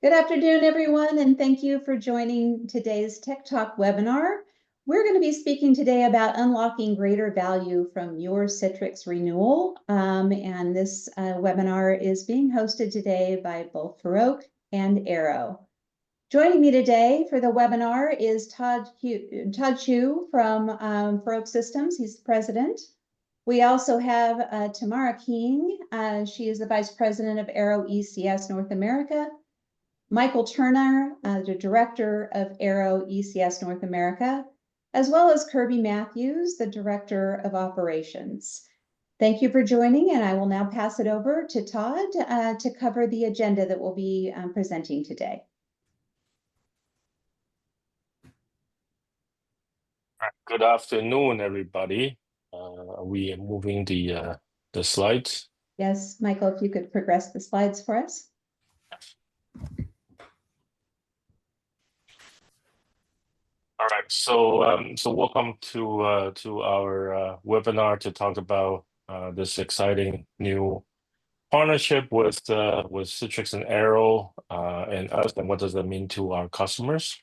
Good afternoon, everyone, and thank you for joining today's Tech Talk webinar. We're going to be speaking today about unlocking greater value from your Citrix Renewal. And this webinar is being hosted today by both Ferroque and Arrow. Joining me today for the webinar is Todd Chu from Ferroque Systems. He's the president. We also have Tamara King. She is the vice president of Arrow ECS North America. Michael Turner, the director of Arrow ECS North America, as well as Kirby Matthews, the director of operations. Thank you for joining, and I will now pass it over to Todd to cover the agenda that we'll be presenting today. Good afternoon, everybody. We are moving the slides. Yes, Michael, if you could progress the slides for us. All right, so welcome to our webinar to talk about this exciting new partnership with Citrix and Arrow and us, and what does that mean to our customers.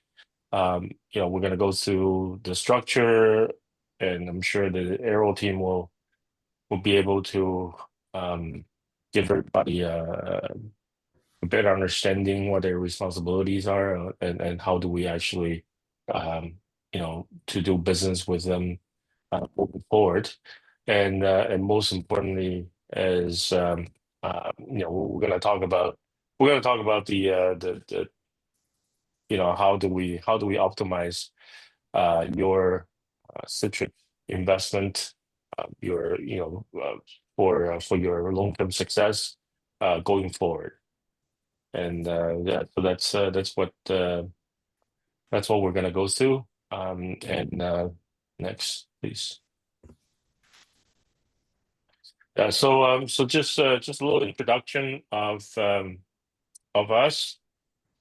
We're going to go through the structure, and I'm sure the Arrow team will be able to give everybody a better understanding what their responsibilities are and how do we actually to do business with them moving forward. And most importantly is we're going to talk about the how do we optimize your Citrix investment, for your long-term success going forward. And so that's what we're going to go through. Next, please. So just a little introduction of us.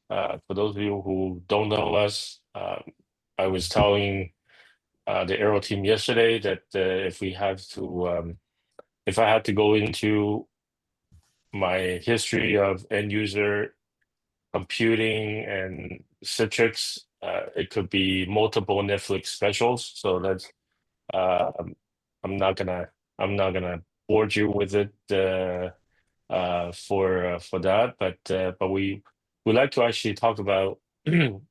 For those of you who don't know us, I was telling the Arrow team yesterday that if I had to go into my history of end user computing and Citrix, it could be multiple Netflix specials. So that's I'm not gonna bore you with it for that, but we like to actually talk about who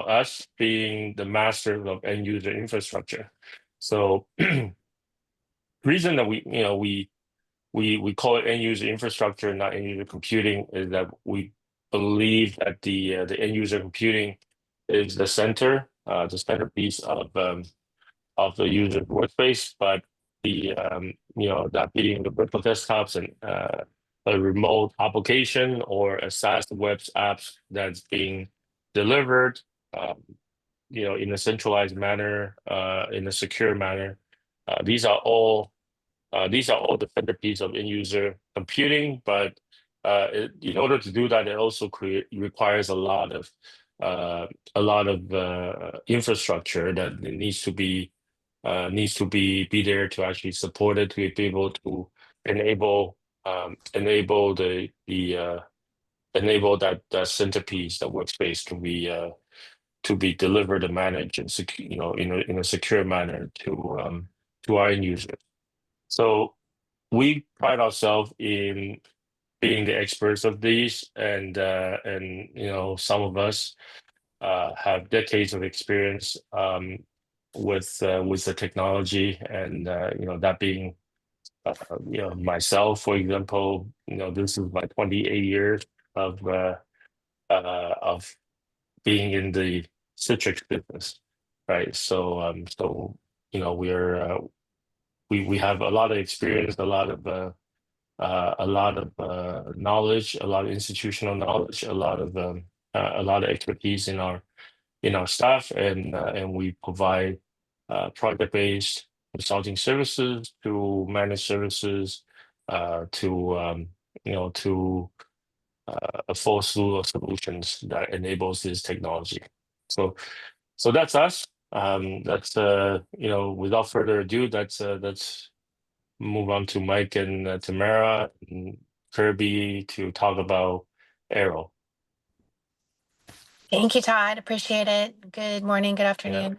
us being the masters of end user infrastructure. So reason that we call it end user infrastructure, not end user computing, is that we believe that the end user computing is the centerpiece of the user workspace, but that being the virtual desktops and a remote application or a SaaS web apps that's being delivered in a centralized manner, in a secure manner. These are all the centerpiece of end user computing, but in order to do that, it also requires a lot of infrastructure that needs to be there to actually support it, to be able to enable that centerpiece, that workspace, to be delivered and managed and in a secure manner to our end users. So we pride ourselves in being the experts of these, and some of us have decades of experience with the technology, and that being myself, for example. This is my 28 years of being in the Citrix business, right? So we have a lot of experience, a lot of knowledge, a lot of institutional knowledge, a lot of expertise in our staff, and we provide project-based consulting services to managed services, to a full slew of solutions that enables this technology. So that's us. Without further ado, let's move on to Mike and Tamara and Kirby to talk about Arrow. Thank you, Todd. Appreciate it. Good morning, good Yeah. afternoon.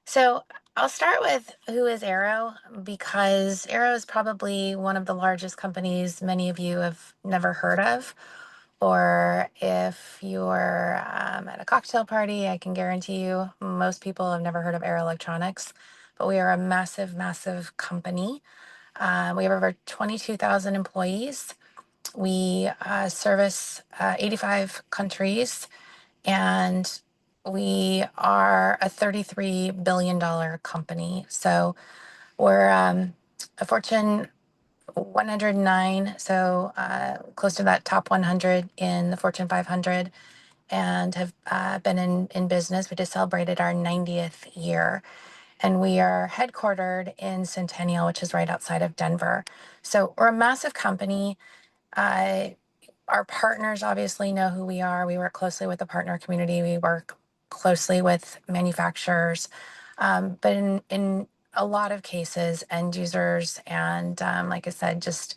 So I'll start with who is Arrow, because Arrow is probably one of the largest companies many of you have never heard of. Or if you're at a cocktail party, I can guarantee you most people have never heard of Arrow Electronics. But we are a massive, massive company. We have over 22,000 employees. We service 85 countries, and we are a $33 billion company. So we're a Fortune 109, so close to that top 100 in the Fortune 500, and have been in business. We just celebrated our 90th year, and we are headquartered in Centennial, which is right outside of Denver. So we're a massive company. Uh, our partners obviously know who we are. We work closely with the partner community. We work closely with manufacturers. But in a lot of cases, end users, and like I said, just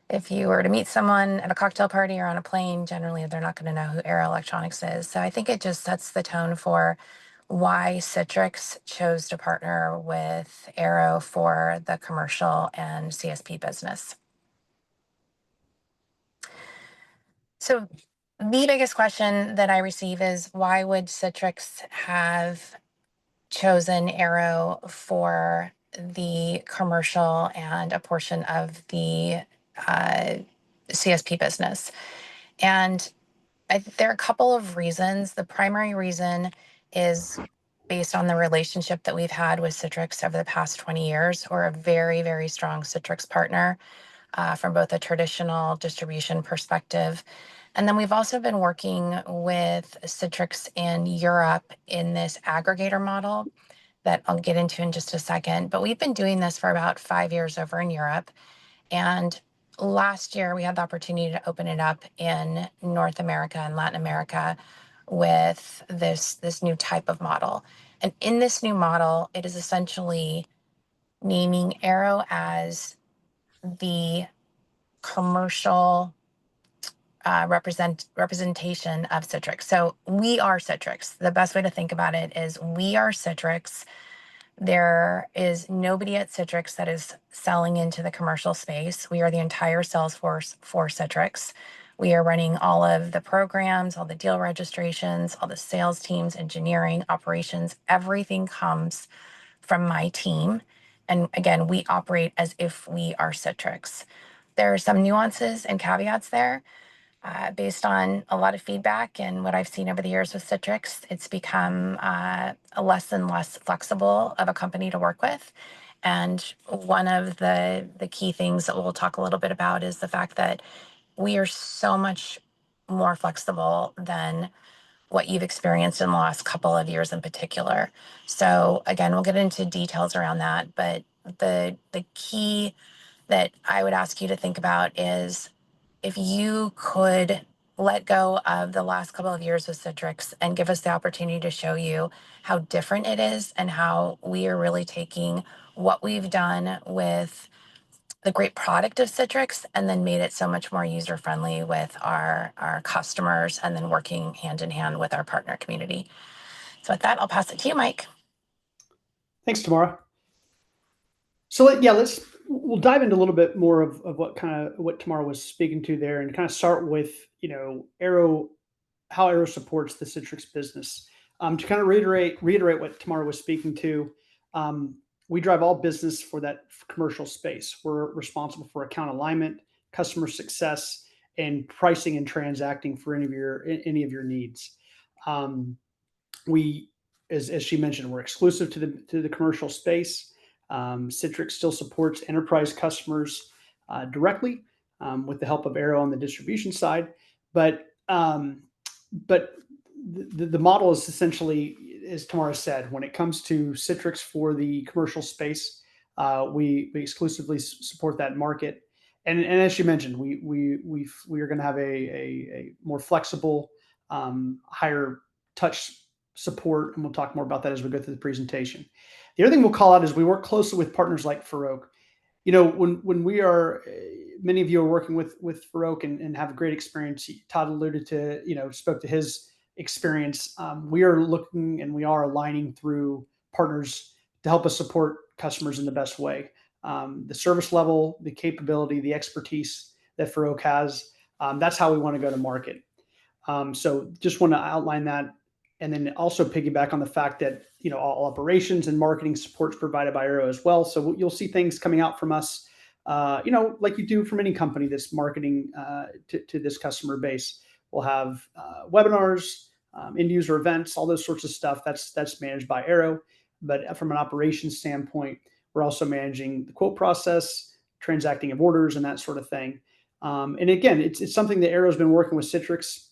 if you were to meet someone at a cocktail party or on a plane, generally they're not going to know who Arrow Electronics is. So I think it just sets the tone for why Citrix chose to partner with Arrow for the commercial and CSP business. So the biggest question that I receive is, why would Citrix have chosen Arrow for the commercial and a portion of the CSP business? And there are a couple of reasons. The primary reason is based on the relationship that we've had with Citrix over the past 20 years. We're a very, very strong Citrix partner from both a traditional distribution perspective. And then we've also been working with Citrix in Europe in this aggregator model that I'll get into in just a second. But we've been doing this for about 5 years over in Europe. And last year, we had the opportunity to open it up in North America and Latin America with this new type of model. And in this new model, it is essentially naming Arrow as the commercial representation of Citrix. So we are Citrix. The best way to think about it is we are Citrix. There is nobody at Citrix that is selling into the commercial space. We are the entire sales force for Citrix. We are running all of the programs, all the deal registrations, all the sales teams, engineering, operations. Everything comes from my team. And again, we operate as if we are Citrix. There are some nuances and caveats there. Based on a lot of feedback and what I've seen over the years with Citrix, it's become a less and less flexible of a company to work with. And one of the key things that we'll talk a little bit about is the fact that we are so much more flexible than what you've experienced in the last couple of years in particular. So again, we'll get into details around that, but the key that I would ask you to think about is, if you could let go of the last couple of years with Citrix and give us the opportunity to show you how different it is and how we are really taking what we've done with the great product of Citrix and then made it so much more user friendly with our customers, and then working hand in hand with our partner community. So with that, I'll pass it to you, Mike. Thanks, Tamara. So yeah, we'll dive into a little bit more of what Tamara was speaking to there, and kind of start with Arrow, how Arrow supports the Citrix business. To kind of reiterate what Tamara was speaking to, we drive all business for that commercial space. We're responsible for account alignment, customer success, and pricing and transacting for any of your needs. We, as she mentioned, we're exclusive to the commercial space. Citrix still supports enterprise customers directly with the help of Arrow on the distribution side, but the model is essentially, as Tamara said, when it comes to Citrix for the commercial space, we exclusively support that market. And as she mentioned, we are going to have a more flexible, higher touch support, and we'll talk more about that as we go through the presentation. The other thing we'll call out is we work closely with partners like Ferroque. When we are, many of you are working with Ferroque and have a great experience. Todd alluded to, spoke to his experience, we are looking and we are aligning through partners to help us support customers in the best way. The service level, the capability, the expertise that Ferroque has, that's how we want to go to market. So just want to outline that, and then also piggyback on the fact that all operations and marketing support is provided by Arrow as well. So you'll see things coming out from us, like you do from any company that's marketing to this customer base. We'll have webinars, end user events, all those sorts of stuff. That's managed by Arrow. But from an operations standpoint, we're also managing the quote process, transacting of orders, and that sort of thing. And again, it's something that Arrow's been working with Citrix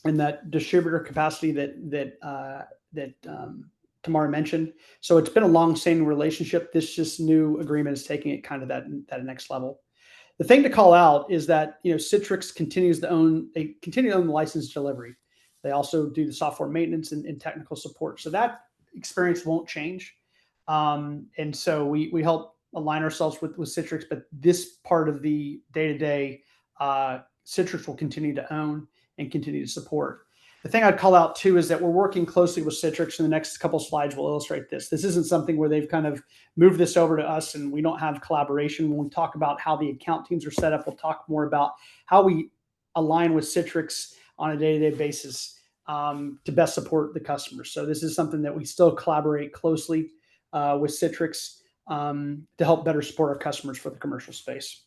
in that distributor capacity that Tamara mentioned. So it's been a long-standing relationship. This just new agreement is taking it kind of that next level. The thing to call out is that Citrix continues to own the license delivery. They also do the software maintenance and technical support. So that experience won't change. And so we help align ourselves with Citrix, but this part of the day-to-day, Citrix will continue to own and continue to support. The thing I'd call out too is that we're working closely with Citrix, and the next couple of slides will illustrate this. This isn't something where they've kind of moved this over to us and we don't have collaboration. When we talk about how the account teams are set up, we'll talk more about how we align with Citrix on a day-to-day basis to best support the customers. So this is something that we still collaborate closely with Citrix to help better support our customers for the commercial space.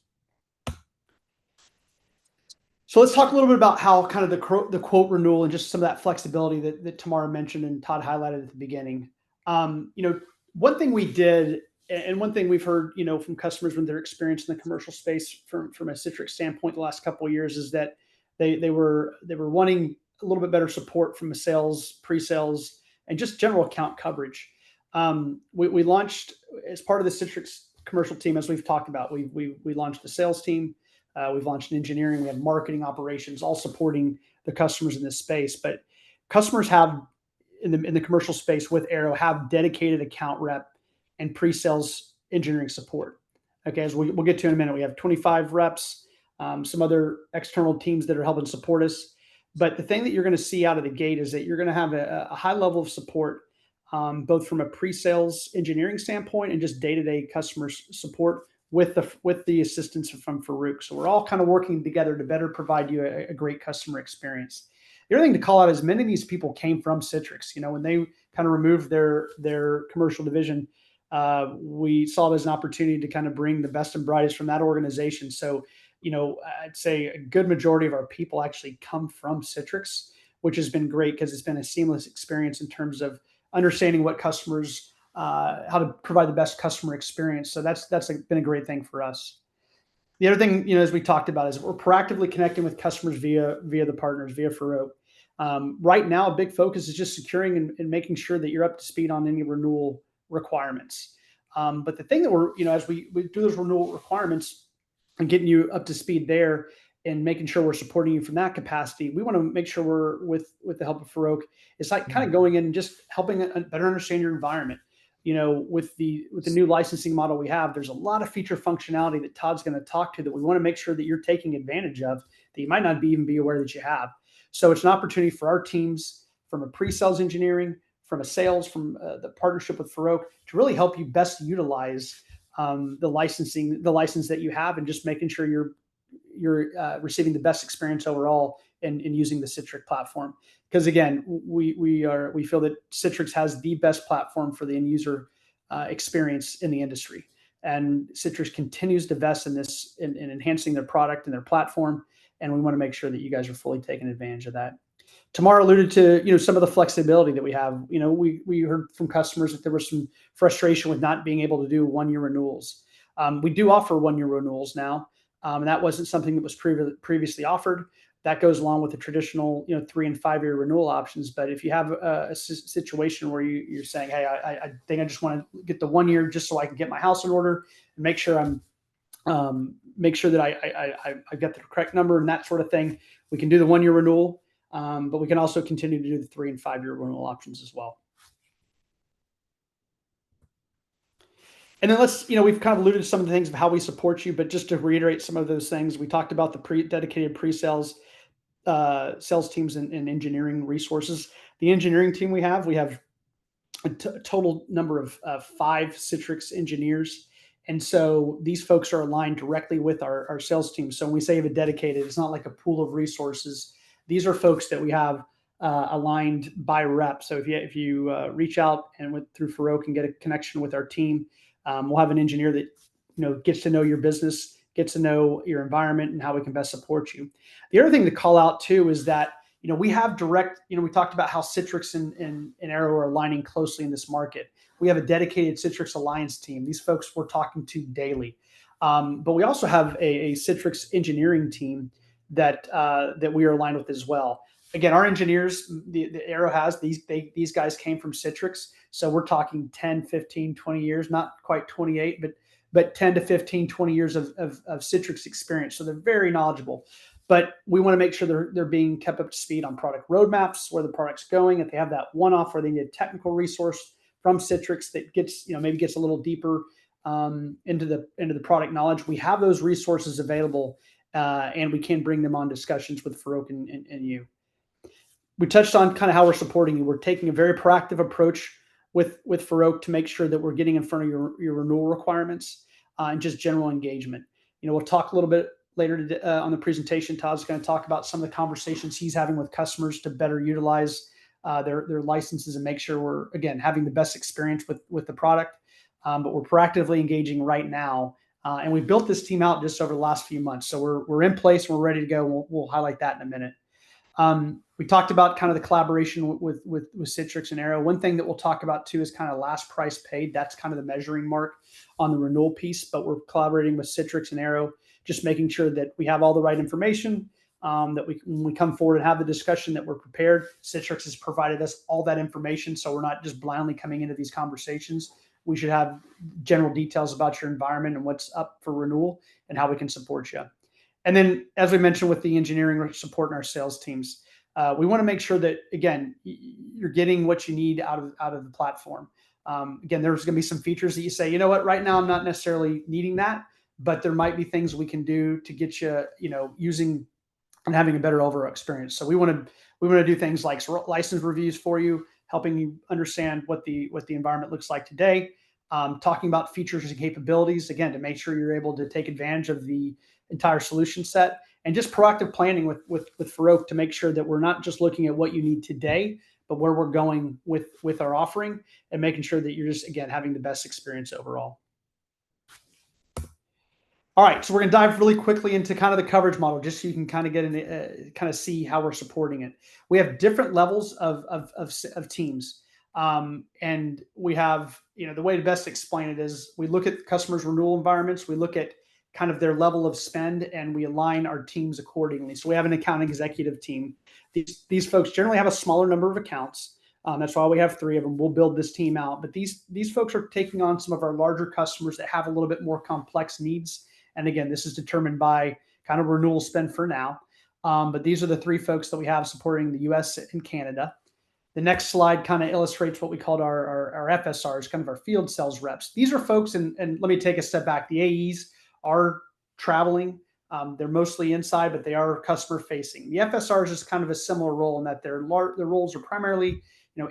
So let's talk a little bit about how kind of the quote renewal and just some of that flexibility that Tamara mentioned and Todd highlighted at the beginning. One thing we did, and one thing we've heard, from customers when they're experiencing the commercial space from a Citrix standpoint the last couple of years is that they were wanting a little bit better support from a sales, pre-sales, and just general account coverage. We launched as part of the Citrix commercial team, as we've talked about. We launched the sales team. We've launched an engineering, we have marketing operations, all supporting the customers in this space. But customers have in the commercial space with Arrow have dedicated account rep and pre-sales engineering support. Okay, as we'll get to in a minute, we have 25 reps, some other external teams that are helping support us. But the thing that you're going to see out of the gate is that you're going to have a high level of support, both from a pre-sales engineering standpoint and just day-to-day customer support with the assistance from Ferroque. So we're all kind of working together to better provide you a great customer experience. The other thing to call out is many of these people came from Citrix. When they kind of removed their commercial division, we saw it as an opportunity to kind of bring the best and brightest from that organization. So, I'd say a good majority of our people actually come from Citrix, which has been great because it's been a seamless experience in terms of understanding what customers, how to provide the best customer experience. So that's been a great thing for us. The other thing, as we talked about, is we're proactively connecting with customers via the partners, via Ferroque. Right now, a big focus is just securing and making sure that you're up to speed on any renewal requirements. But the thing that we're, as we do those renewal requirements and getting you up to speed there and making sure we're supporting you from that capacity, we want to make sure we're with the help of Ferroque. It's like kind of going in and just helping better understand your environment. With the new licensing model we have, there's a lot of feature functionality that Todd's going to talk to that we want to make sure that you're taking advantage of that you might not even be aware that you have. So it's an opportunity for our teams from a pre-sales engineering, from a sales, from the partnership with Ferroque to really help you best utilize the license that you have, and just making sure you're receiving the best experience overall in using the Citrix platform. Because again, we feel that Citrix has the best platform for the end user experience in the industry, and Citrix continues to invest in this in enhancing their product and their platform, and we want to make sure that you guys are fully taking advantage of that. Tamara alluded to some of the flexibility that we have. We heard from customers that there was some frustration with not being able to do 1-year renewals. We do offer 1-year renewals now, and that wasn't something that was previously offered. That goes along with the traditional 3 and 5-year renewal options. But if you have a situation where you're saying, hey, I think I just want to get the 1 year just so I can get my house in order and make sure that I get the correct number and that sort of thing, we can do the 1-year renewal. But we can also continue to do the 3 and 5-year renewal options as well. And then we've kind of alluded to some of the things of how we support you, but just to reiterate some of those things, we talked about the dedicated pre-sales. sales teams and engineering resources. The engineering team we have a total number of 5 Citrix engineers. And so these folks are aligned directly with our sales team. So when we say have a dedicated, it's not like a pool of resources. These are folks that we have aligned by rep. So if you reach out and through Ferroque and get a connection with our team, we'll have an engineer that gets to know your business, gets to know your environment, and how we can best support you. The other thing to call out too is that we have direct. We talked about how Citrix and Arrow are aligning closely in this market. We have a dedicated Citrix Alliance team. These folks we're talking to daily, but we also have a Citrix engineering team that we are aligned with as well. Again, our engineers, the Arrow has, these guys came from Citrix. So we're talking 10, 15, 20 years, not quite 28, but 10 to 15, 20 years of Citrix experience. So they're very knowledgeable. But we want to make sure they're being kept up to speed on product roadmaps, where the product's going. If they have that one-off where they need a technical resource from Citrix that gets, maybe gets a little deeper into the product knowledge, we have those resources available, and we can bring them on discussions with Ferroque and you. We touched on kind of how we're supporting you. We're taking a very proactive approach with Ferroque to make sure that we're getting in front of your renewal requirements and just general engagement. We'll talk a little bit later today, on the presentation. Todd's going to talk about some of the conversations he's having with customers to better utilize their licenses and make sure we're, again, having the best experience with the product. But we're proactively engaging right now. And we built this team out just over the last few months. So we're in place and we're ready to go. We'll highlight that in a minute. We talked about kind of the collaboration with Citrix and Arrow. One thing that we'll talk about too is kind of last price paid. That's kind of the measuring mark on the renewal piece, but we're collaborating with Citrix and Arrow, just making sure that we have all the right information, that when we come forward and have the discussion, that we're prepared. Citrix has provided us all that information, so we're not just blindly coming into these conversations. We should have general details about your environment and what's up for renewal and how we can support you. And then, as we mentioned, with the engineering support and our sales teams, we want to make sure that, again, you're getting what you need out of the platform. Again, there's going to be some features that you say, right now I'm not necessarily needing that, but there might be things we can do to get you, using and having a better overall experience. So we want to do things like license reviews for you, helping you understand what the environment looks like today, talking about features and capabilities, again, to make sure you're able to take advantage of the entire solution set, and just proactive planning with Ferroque to make sure that we're not just looking at what you need today, but where we're going with our offering, and making sure that you're just, again, having the best experience overall. All right, so we're going to dive really quickly into kind of the coverage model, just so you can kind of get in, kind of see how we're supporting it. We have different levels of teams, and we have, the way to best explain it is we look at customers' renewal environments, we look at kind of their level of spend, and we align our teams accordingly. So we have an account executive team. These folks generally have a smaller number of accounts. That's why we have 3 of them. We'll build this team out, but these folks are taking on some of our larger customers that have a little bit more complex needs. And again, this is determined by kind of renewal spend for now. But these are the 3 folks that we have supporting the US and Canada. The next slide kind of illustrates what we called our FSRs, kind of our field sales reps. These are folks, and let me take a step back. The AEs are traveling. They're mostly inside, but they are customer facing. The FSRs is kind of a similar role in that their roles are primarily,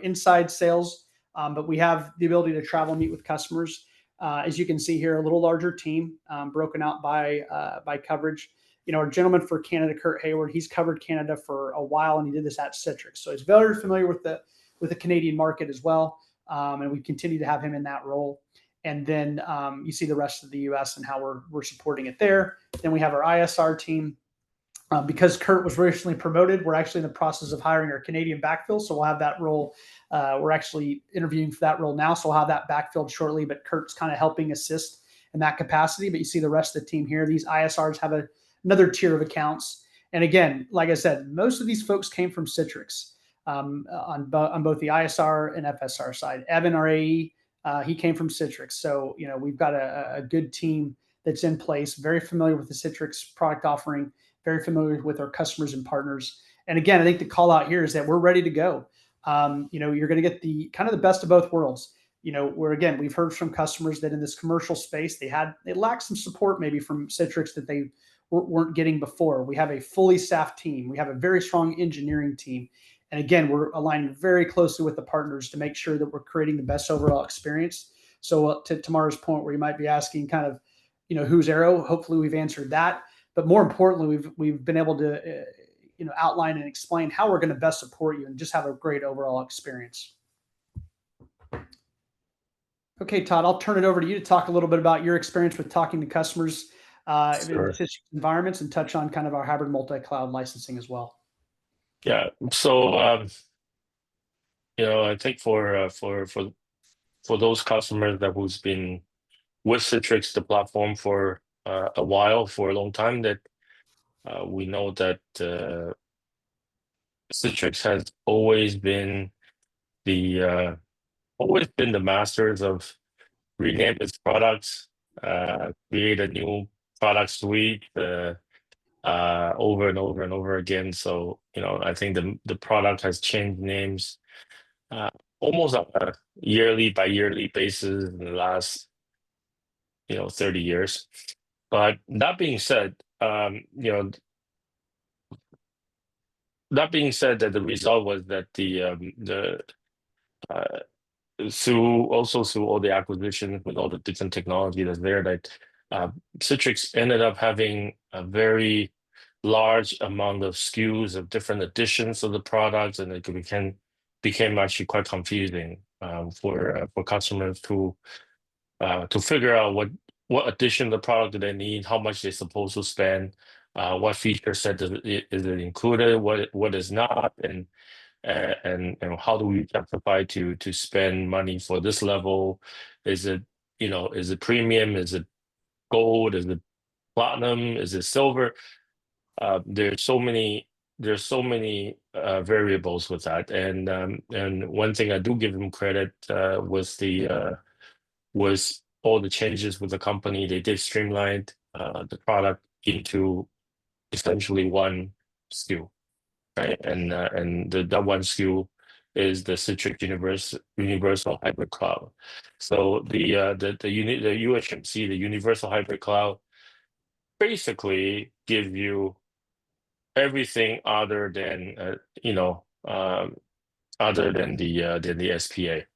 inside sales, but we have the ability to travel and meet with customers. As you can see here, a little larger team, broken out by coverage. Our gentleman for Canada, Kurt Hayward, he's covered Canada for a while, and he did this at Citrix. So he's very familiar with the Canadian market as well. And we continue to have him in that role. And then you see the rest of the US and how we're supporting it there. Then we have our ISR team. Because Kurt was recently promoted, we're actually in the process of hiring our Canadian backfill. So we'll have that role. We're actually interviewing for that role now. So we'll have that backfilled shortly, but Kurt's kind of helping assist in that capacity. But you see the rest of the team here. These ISRs have another tier of accounts. And again, like I said, most of these folks came from Citrix on both the ISR and FSR side. Evan, our AE, he came from Citrix. So, we've got a good team that's in place, very familiar with the Citrix product offering, very familiar with our customers and partners. And again, I think the call out here is that we're ready to go. You're going to get the kind of the best of both worlds. where again, we've heard from customers that in this commercial space, they lacked some support maybe from Citrix that they weren't getting before. We have a fully staffed team. We have a very strong engineering team. And again, we're aligning very closely with the partners to make sure that we're creating the best overall experience. So to Tamara's point, where you might be asking kind of, who's Arrow? Hopefully we've answered that. But more importantly, we've been able to outline and explain how we're going to best support you and just have a great overall experience. Okay, Todd, I'll turn it over to you to talk a little bit about your experience with talking to customers in the Citrix environments, and touch on kind of our hybrid multi-cloud licensing as well. Yeah. So I think for those customers that who's been with Citrix, the platform, for a while, for a long time, that we know that Citrix has always been the masters of rename its products, create a new product suite over and over and over again. So I think the product has changed names almost on a yearly by yearly basis in the last 30 years. But that being said, that the result was that through all the acquisitions with all the different technology that's there, that Citrix ended up having a very large amount of SKUs of different editions of the products, and it became actually quite confusing for customers to figure out what edition of the product do they need, how much they're supposed to spend, what feature set is it included, what is not, and how do we justify to spend money for this level? Is it premium? Is it gold? Is it platinum? Is it silver? There's so many variables with that, and one thing I do give them credit was all the changes with the company. They did streamline the product into essentially one SKU, right? And that one SKU is the Citrix Universal Hybrid Cloud. So the UHMC, the Universal Hybrid Cloud, basically give you everything other than the SPA,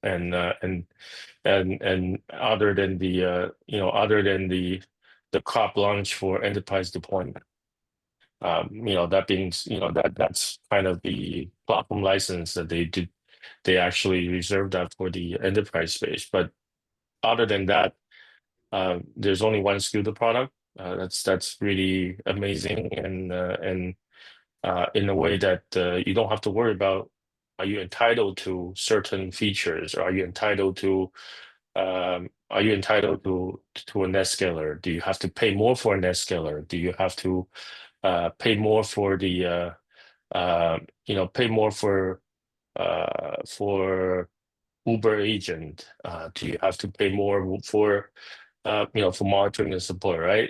and other than the carte blanche for enterprise deployment. That's kind of the platform license that they did. They actually reserved that for the enterprise space. But other than that, there's only one SKU of the product. That's really amazing, and in a way that you don't have to worry about, are you entitled to certain features, or are you entitled to a NetScaler? Do you have to pay more for a NetScaler? Do you have to pay more for the for Uber agent? Do you have to pay more for monitoring and support, right?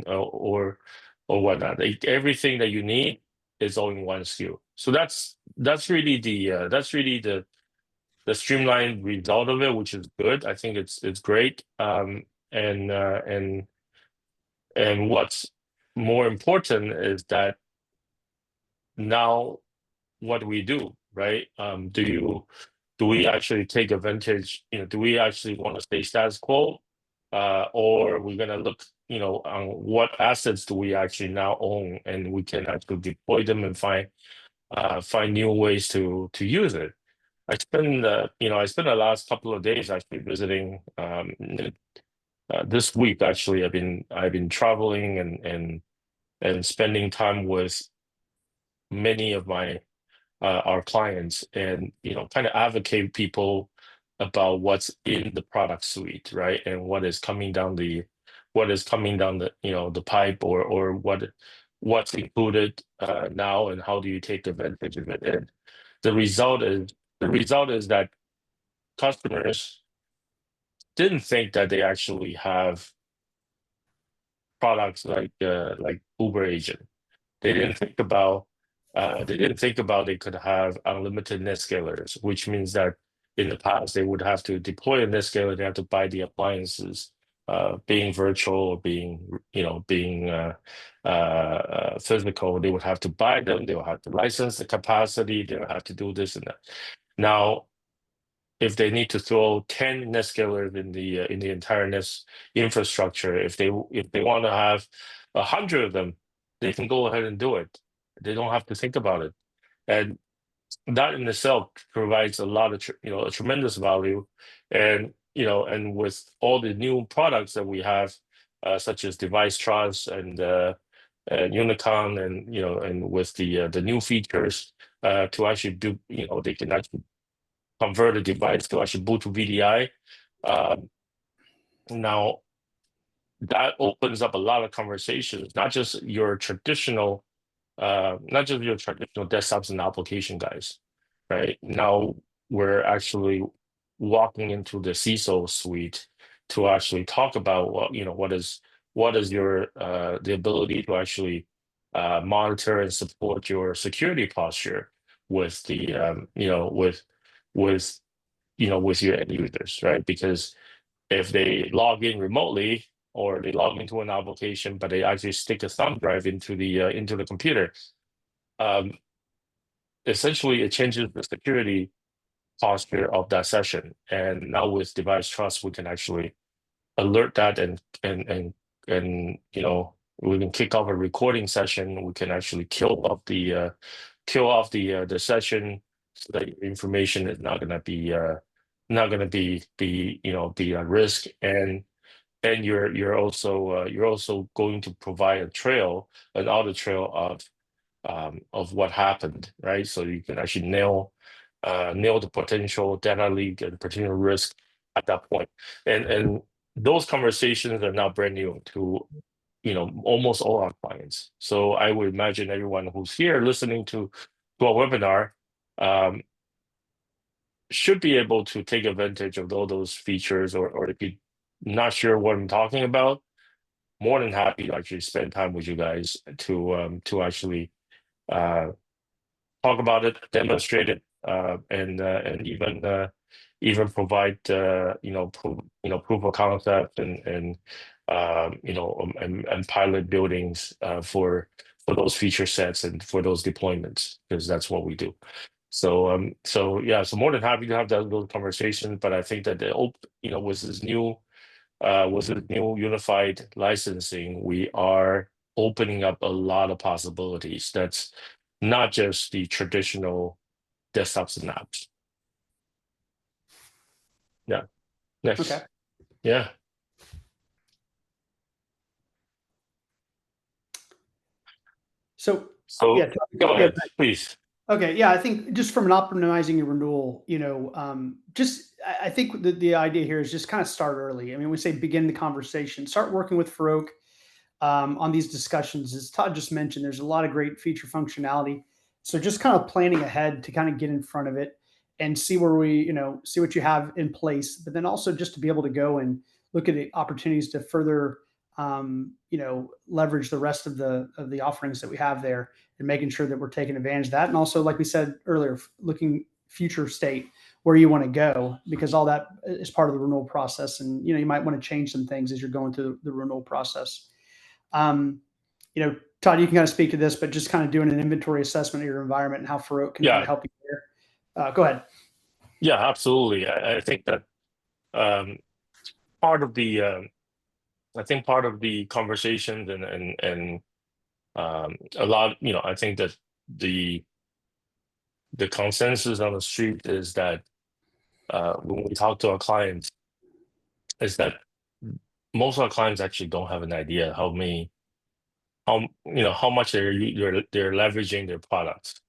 Or whatnot. Everything that you need is all in one SKU. So that's really the streamlined result of it, which is good. I think it's great. And what's more important is that now what do we do, right? Do we actually take advantage? Do we actually want to stay status quo, or we're gonna look, on what assets do we actually now own, and we can actually deploy them and find new ways to use it. I spent the last couple of days actually visiting. This week, actually, I've been traveling and spending time with many of our clients, and kind of advocate people about what's in the product suite, right? And what is coming down the pipe, or what's included now, and how do you take advantage of it? And the result is that customers didn't think that they actually have products like Uber Agent. They didn't think about they could have unlimited NetScalers, which means that in the past, they would have to deploy a NetScaler, they have to buy the appliances, being virtual or being physical, they would have to buy them, they would have to license the capacity, they would have to do this and that. Now, if they need to throw 10 NetScalers in the entire NES infrastructure, if they want to have 100 of them, they can go ahead and do it. They don't have to think about it, and that in itself provides a lot of a tremendous value, and and with all the new products that we have, such as device trust and Unicon, and and with the new features to actually do, they can actually convert a device to actually boot to VDI. Now that opens up a lot of conversations, not just your traditional desktops and application guys, right? Now we're actually walking into the CISO suite to actually talk about what is your the ability to actually monitor and support your security posture with the with with your end users, right? Because if they log in remotely or they log into an application, but they actually stick a thumb drive into the computer, essentially it changes the security posture of that session. And now with device trust, we can actually alert that, and we can kick off a recording session. We can actually kill off the session, so that your information is not going to be at risk, and you're also going to provide an audit trail of what happened, right? So you can actually nail the potential data leak and potential risk at that point. And those conversations are now brand new to almost all our clients. So I would imagine everyone who's here listening to our webinar should be able to take advantage of all those features, or if you're not sure what I'm talking about, more than happy to actually spend time with you guys to actually talk about it, demonstrate it, and even provide proof of concept and pilot buildings for those feature sets and for those deployments, because that's what we do. So yeah, so more than happy to have those conversations. But I think that with this new unified licensing, we are opening up a lot of possibilities. That's not just the traditional desktops and apps. Yeah. Next. Okay. Yeah. So yeah, go ahead, please. Okay, yeah, I think just from an optimizing your renewal, I think the idea here is just kind of start early. I mean, we say begin the conversation, start working with Ferroque on these discussions. As Todd just mentioned, there's a lot of great feature functionality. So just kind of planning ahead to kind of get in front of it and see where see what you have in place, but then also just to be able to go and look at the opportunities to further, leverage the rest of the offerings that we have there, and making sure that we're taking advantage of that. And also, like we said earlier, looking future state, where you want to go, because all that is part of the renewal process. And, you might want to change some things as you're going through the renewal process. Todd, you can kind of speak to this, but just kind of doing an inventory assessment of your environment and how Ferroque can kind of help you there. Go ahead. Yeah, absolutely. I think that part of the conversations and a lot, I think that the consensus on the street is that when we talk to our clients, is that most of our clients actually don't have an idea how much they're leveraging their products,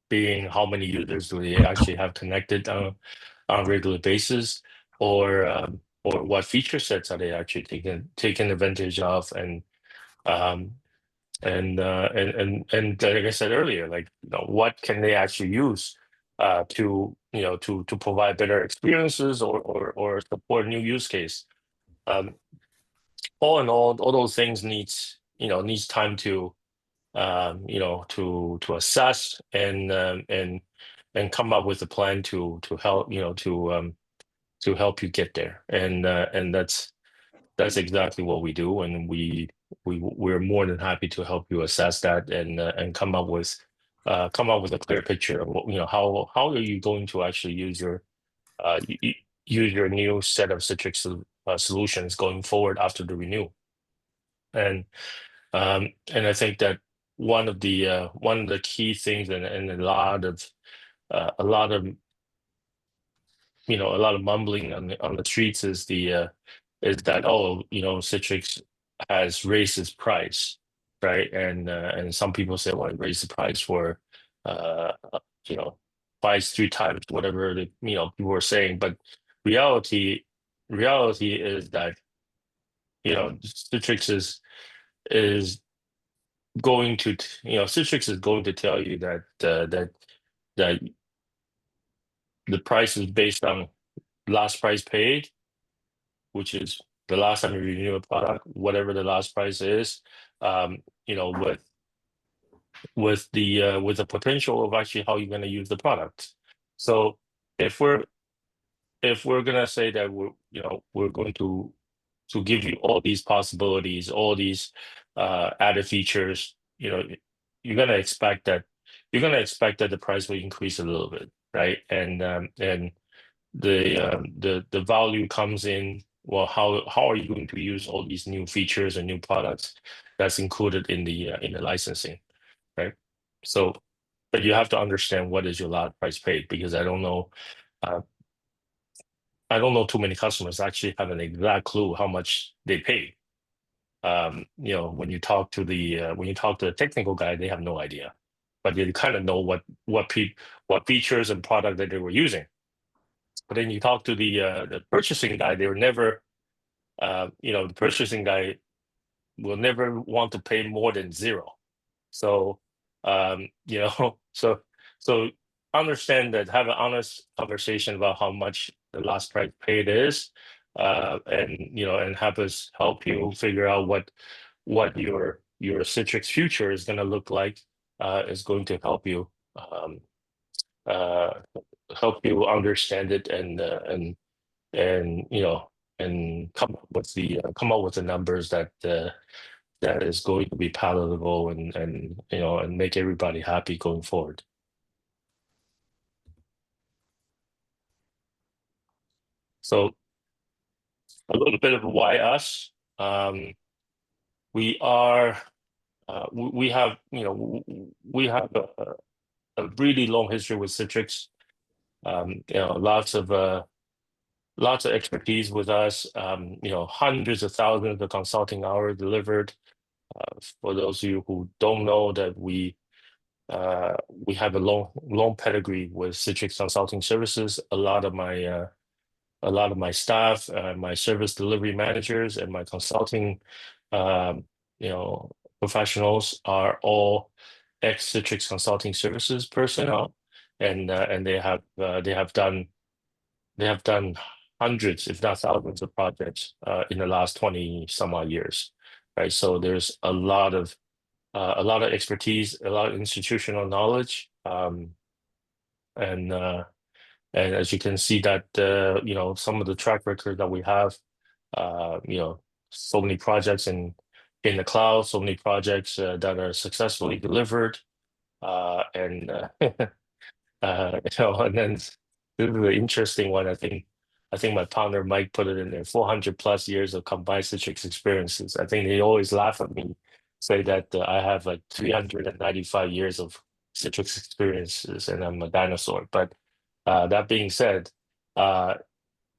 being how many users do they actually have connected on a regular basis, or what feature sets are they actually taking advantage of, and like I said earlier, like what can they actually use to provide better experiences or support new use case. All in all those things needs time to to assess and come up with a plan to help to help you get there. And that's exactly what we do, and we're more than happy to help you assess that and come up with a clear picture of what, how are you going to actually use your new set of Citrix solutions going forward after the renewal. And I think that one of the key things, and a lot of mumbling on the streets is that, oh, Citrix has raised its price, right? And some people say, well, it raised the price for twice, 3 times, whatever people are saying. But reality is that Citrix is going to Citrix is going to tell you that that the price is based on last price paid, which is the last time you renew a product, whatever the last price is, with the potential of actually how you're going to use the product. So if we're gonna say that we're going to give you all these possibilities, all these added features, you're gonna expect that the price will increase a little bit, right? And the value comes in. Well, how are you going to use all these new features and new products that's included in the licensing, right? So, but you have to understand what is your last price paid, because I don't know too many customers actually have an exact clue how much they pay. When you talk to the technical guy, they have no idea, but they kind of know what features and product that they were using. But then you talk to the purchasing guy, they were never, the purchasing guy will never want to pay more than zero. So, so understand that, have an honest conversation about how much the last price paid is, and have us help you figure out what your Citrix future is going to look like. Is going to help you understand it and come up with the numbers that is going to be palatable and make everybody happy going forward. So a little bit of why us. We are we have a really long history with Citrix. Lots of expertise with us. Hundreds of thousands of consulting hours delivered. For those of you who don't know, that we have a long pedigree with Citrix Consulting Services. A lot of my staff, my service delivery managers, and my consulting professionals are all ex-Citrix Consulting Services personnel, and they have done hundreds, if not thousands, of projects in the last 20 some odd years, right? So there's a lot of expertise, a lot of institutional knowledge, and as you can see that some of the track record that we have, so many projects in the cloud, so many projects that are successfully delivered, and and then this is the interesting one. I think my partner Mike put it in there: 400 plus years of combined Citrix experiences. I think they always laugh at me, say that I have like 395 years of Citrix experiences and I'm a dinosaur. But that being said,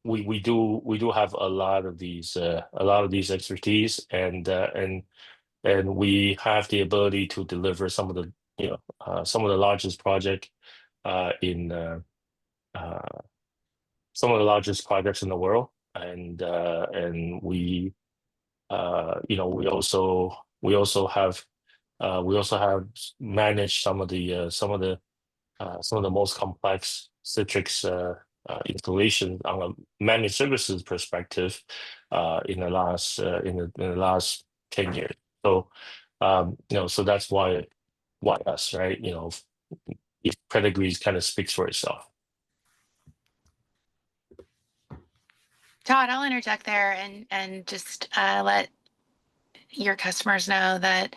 we do have a lot of these expertise, and we have the ability to deliver some of the largest project in some of the largest projects in the world, and we also have managed some of the most complex Citrix installation on a managed services perspective in the last 10 years. So so that's why us, right? pedigree kind of speaks for itself. Todd, I'll interject there and just let your customers know that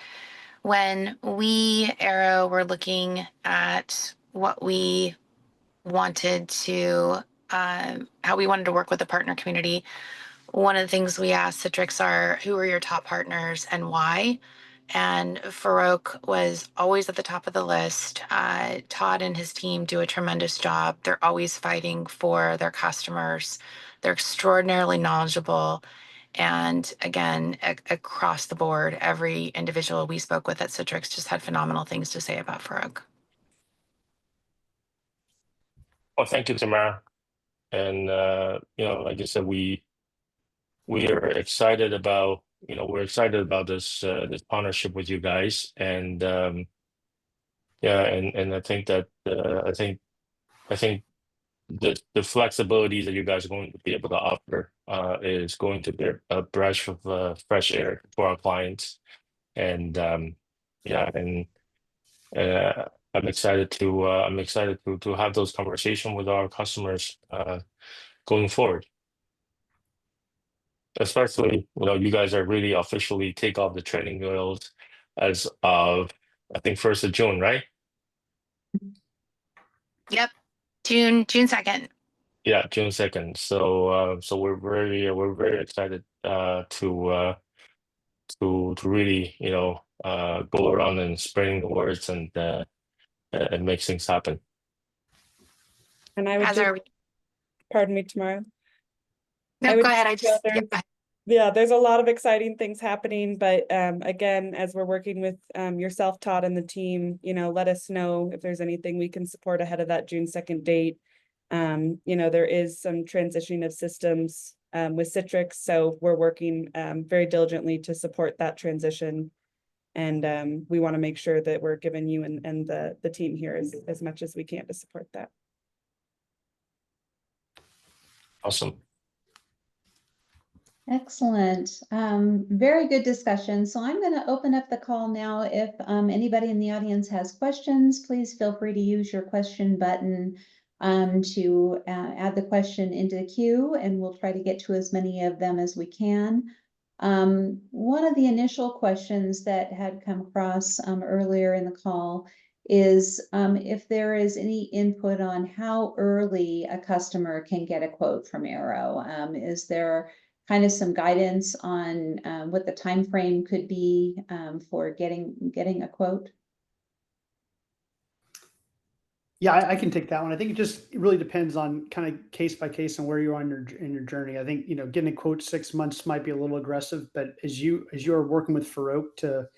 when we, Arrow, were looking at what we wanted to, how we wanted to work with the partner community, one of the things we asked Citrix are, who are your top partners and why? And Ferroque was always at the top of the list. Todd and his team do a tremendous job. They're always fighting for their customers. They're extraordinarily knowledgeable. And again, across the board, every individual we spoke with at Citrix just had phenomenal things to say about Ferroque. Well, thank you, Tamara. And like I said, we are excited about this this partnership with you guys, and and I think that I think the flexibility that you guys are going to be able to offer is going to be a breath of fresh air for our clients, and and I'm excited to have those conversations with our customers going forward. Especially, you guys are really officially take off the training wheels as of, I think, 1st of June, right? Yep, June 2nd. Yeah, June 2nd. So we're very excited to really go around and spreading the words and make things happen. And I would As just, are we. pardon me, Tamara. No, I would go ahead. just go there. Yeah, there's a lot of exciting things happening, but again, as we're working with yourself, Todd, and the team, let us know if there's anything we can support ahead of that June 2nd date. There is some transitioning of systems with Citrix, so we're working very diligently to support that transition. And we want to make sure that we're giving you and the team here as much as we can to support that. Awesome. Excellent. Very good discussion. So I'm going to open up the call now. If anybody in the audience has questions, please feel free to use your question button to add the question into the queue, and we'll try to get to as many of them as we can. One of the initial questions that had come across earlier in the call is if there is any input on how early a customer can get a quote from Arrow. Is there kind of some guidance on what the time frame could be for getting a quote? Yeah, I can take that one. I think it really depends on kind of case by case and where you are in your journey. I think getting a quote 6 months might be a little aggressive, but as you are working with Ferroque to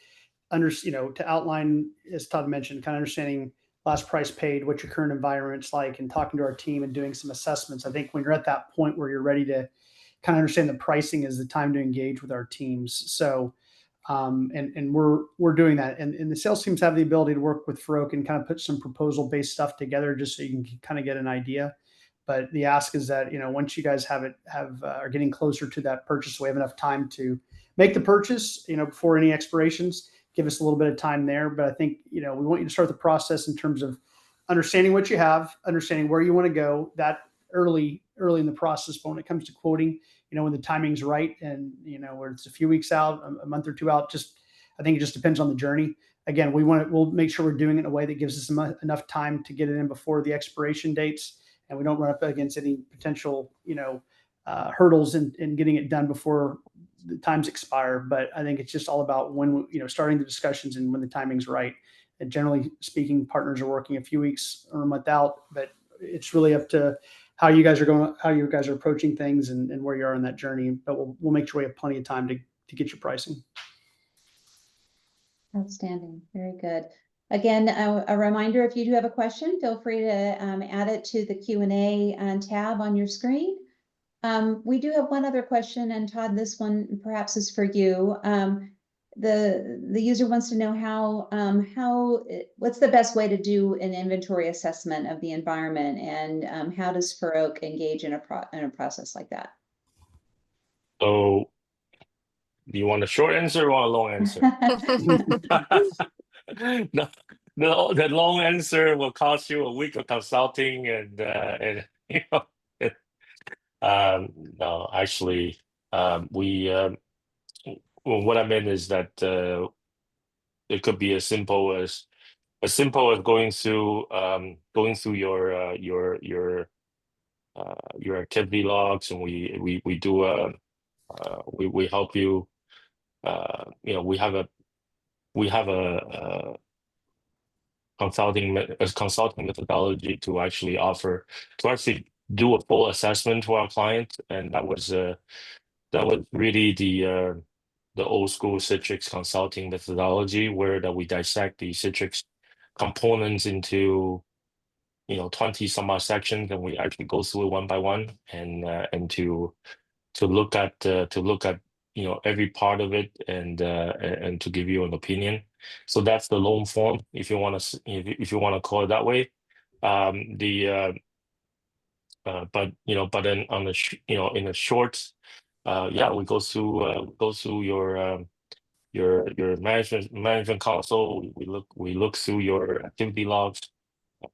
to outline, as Todd mentioned, kind of understanding last price paid, what your current environment's like, and talking to our team and doing some assessments. I think when you're at that point where you're ready to kind of understand the pricing is the time to engage with our teams. So, and we're doing that. And the sales teams have the ability to work with Ferroque and kind of put some proposal-based stuff together just so you can kind of get an idea. But the ask is that, once you guys are getting closer to that purchase, we have enough time to make the purchase, before any expirations, give us a little bit of time there. But I think, we want you to start the process in terms of understanding what you have, understanding where you want to go that early in the process. But when it comes to quoting, when the timing's right and, where it's a few weeks out, a month or two out, I think it just depends on the journey. Again, we'll make sure we're doing it in a way that gives us enough time to get it in before the expiration dates, and we don't run up against any potential, hurdles in getting it done before the times expire. But I think it's just all about when, starting the discussions and when the timing's right. And generally speaking, partners are working a few weeks or a month out, but it's really up to how you guys are approaching things and where you are in that journey. But we'll make sure we have plenty of time to get your pricing. Outstanding. Very good. Again, a reminder, if you do have a question, feel free to add it to the Q&A tab on your screen. We do have one other question, and Todd, this one perhaps is for you. The user wants to know what's the best way to do an inventory assessment of the environment, and how does Ferroque engage in a process like that? So, do you want a short answer or a long answer? the long answer will cost you a week of consulting, and no, actually, we well, what I meant is that it could be as simple as going through your activity logs, and we do we help you. We have a consulting methodology to actually do a full assessment to our client, and that was really the old school Citrix consulting methodology, where that we dissect the Citrix components into 20 some odd sections, and we actually go through it one by one, and to look at every part of it, and to give you an opinion. So that's the long form, if you want to call it that way. But then on the in a short, we go through your management console. We look through your activity logs.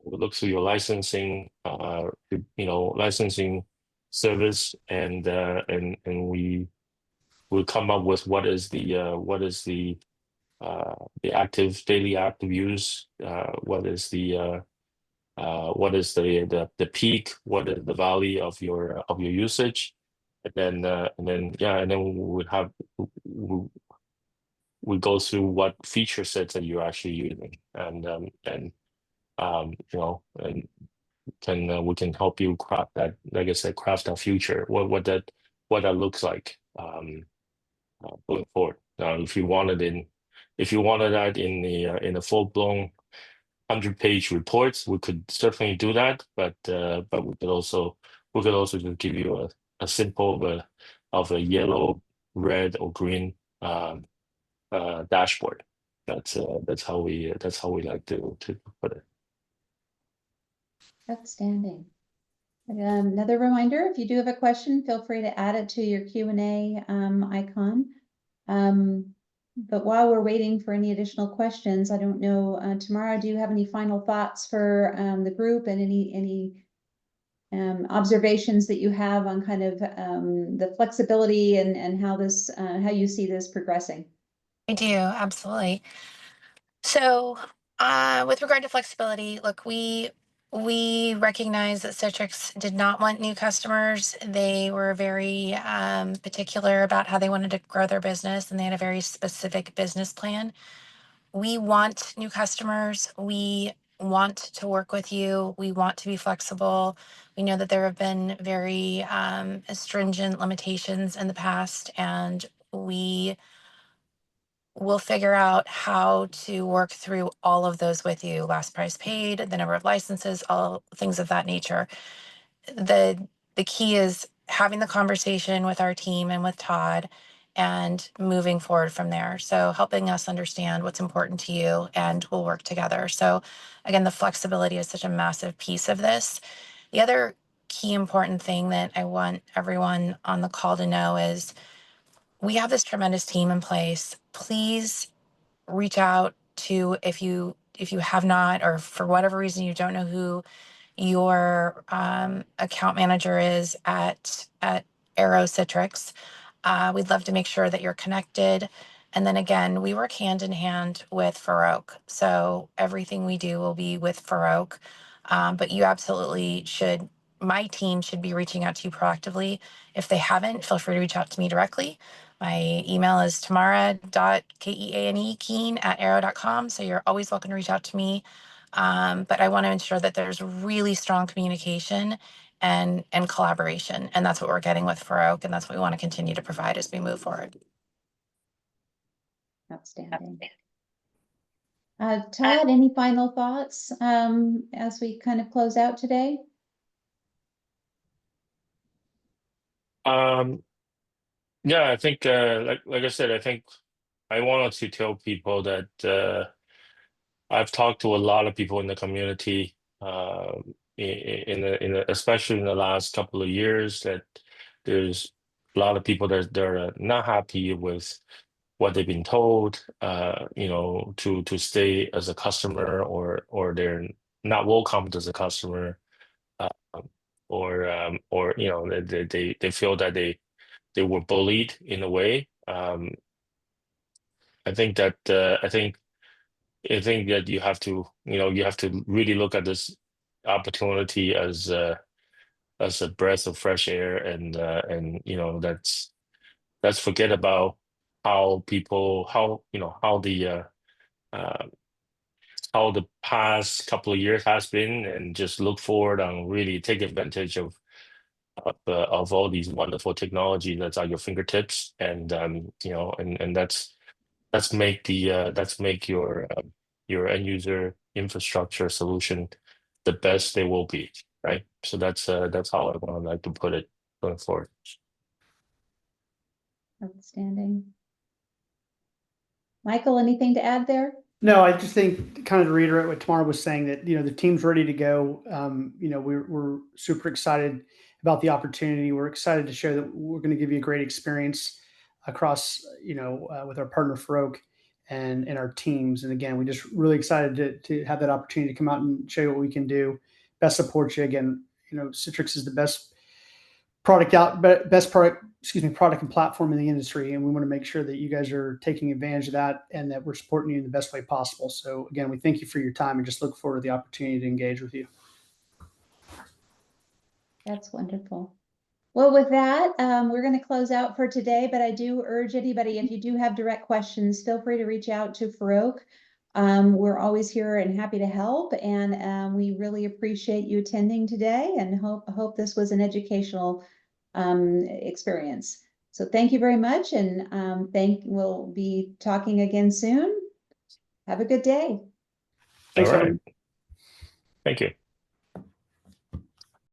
We look through your licensing service, and we will come up with what is the daily active use, what is the peak, what is the valley of your usage, and then we go through what feature sets that you're actually using, and we can help you craft that, like I said, craft that future, what that looks like going forward. Now, if you wanted that in a full-blown 100-page reports, we could certainly do that, but we could also just give you a simple of a yellow, red, or green dashboard. That's how we like to put it. Outstanding. Another reminder, if you do have a question, feel free to add it to your Q&A icon. But while we're waiting for any additional questions, I don't know, Tamara, do you have any final thoughts for the group, and any observations that you have on kind of the flexibility and how you see this progressing? I do, absolutely. So with regard to flexibility, look, we recognize that Citrix did not want new customers. They were very particular about how they wanted to grow their business, and they had a very specific business plan. We want new customers. We want to work with you. We want to be flexible. We know that there have been very stringent limitations in the past, and we will figure out how to work through all of those with you. Last price paid, the number of licenses, all things of that nature. The key is having the conversation with our team and with Todd, and moving forward from there. So helping us understand what's important to you, and we'll work together. So again, the flexibility is such a massive piece of this. The other key important thing that I want everyone on the call to know is we have this tremendous team in place. Please reach out to, if you have not, or for whatever reason you don't know who your account manager is at Arrow Citrix. We'd love to make sure that you're connected. And then again, we work hand in hand with Ferroque. So everything we do will be with Ferroque. But you absolutely should, my team should be reaching out to you proactively. If they haven't, feel free to reach out to me directly. My email is tamara.keane@arrow.com. So you're always welcome to reach out to me. But I want to ensure that there's really strong communication and collaboration. And that's what we're getting with Ferroque, and that's what we want to continue to provide as we move forward. Outstanding. Todd, any final thoughts as we kind of close out today? Yeah, I think like I said, I think I wanted to tell people that I've talked to a lot of people in the community, especially in the last couple of years, that there's a lot of people that they're not happy with what they've been told, to stay as a customer, or they're not welcomed as a customer, or they feel that they were bullied in a way. I think that you have to really look at this opportunity as a breath of fresh air, and let's forget about how the past couple of years has been, and just look forward and really take advantage of all these wonderful technology that's at your fingertips, and let's make your end user infrastructure solution the best they will be, right? So that's how I would like to put it going forward. Outstanding. Michael, anything to add there? No, I just think, kind of to reiterate what Tamara was saying, that the team's ready to go. We're super excited about the opportunity. We're excited to show that we're going to give you a great experience across, with our partner Ferroque and our teams. And again, we're just really excited to have that opportunity to come out and show you what we can do, best support you. Again, Citrix is the best product and platform in the industry, and we want to make sure that you guys are taking advantage of that, and that we're supporting you in the best way possible. So again, we thank you for your time, and just look forward to the opportunity to engage with you. That's wonderful. Well, with that, we're going to close out for today, but I do urge anybody, if you do have direct questions, feel free to reach out to Ferroque. We're always here and happy to help, and we really appreciate you attending today, and hope this was an educational experience. So thank you very much, and we'll be talking again soon. Have a good day. All right. Thank you.